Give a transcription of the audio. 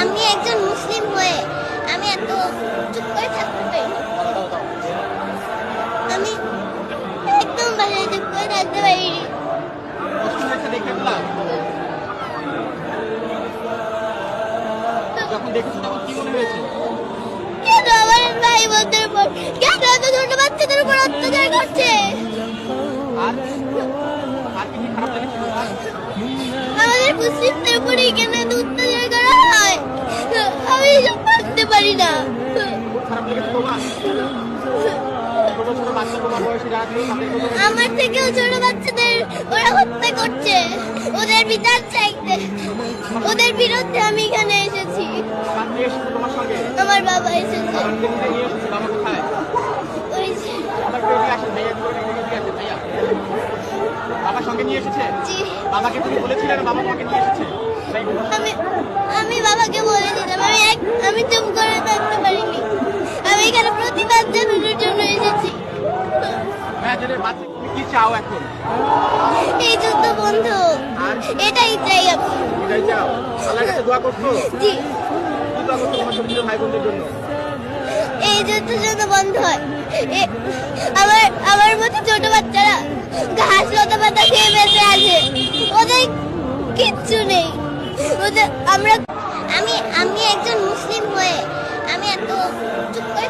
আমি একজন মুসলিম হয়ে আমি এত চুপ করে থাকতে পারি না। আমি একদম বাসায় চুপ করে থাকতে পারিনি। যখন দেখেছো তখন কি মনে হয়েছে? কেন আমার ভাই বোনদের উপর, কেন এত ছোট বাচ্চাদের উপর অত্যাচার করছে? আর আর কি কি খারাপ লেগেছিল? আমাদের মুসলিমদের উপরে কেন এত অত্যাচার করা হয়? আমি এসব ভাবতে পারি না। খুব খারাপ লেগেছে তোমার? ছোট ছোট বাচ্চা তোমার বয়সী যারা ছিল তাদের কথা আমার থেকেও ছোট বাচ্চাদের ওরা হত্যা করছে। ওদের বিচার চাইতে, ওদের বিরুদ্ধে আমি এখানে এসেছি। কার নিয়ে এসেছে তোমার সঙ্গে? আমার বাবা এসেছে। বাবাকে নিয়ে এসেছে। বাবা কোথায়? ওই যে, বাবার এদিকে আসেন ভাইয়া, এদিকে আসেন ভাইয়া। বাবার সঙ্গে নিয়ে এসেছে? জি, বাবাকে তুমি বলেছিলে না বাবা তোমাকে নিয়ে এসেছে? আমি আমি বাবাকে বলে দিলাম। আমি চুপ করে থাকতে পারিনি। আমি এখানে প্রতিবাদ জানানোর জন্য এসেছি। মেয়েদের বাচ্চা তুমি কি চাও এখন? এই যুদ্ধ বন্ধ, এটাই চাই আমি। এটাই চাও? আল্লাহর কাছে দোয়া করছো? জি, কি দোয়া করছো তোমার ছোট ছোট ভাই বোনদের জন্য? এই যুদ্ধ যেন বন্ধ হয়। আমার মতো ছোট বাচ্চারা ঘাস লতা পাতা খেয়ে বেঁচে আছে, ওদের কিচ্ছু নেই। ওদের আমি একজন মুসলিম হয়ে আমি এত চুপ করে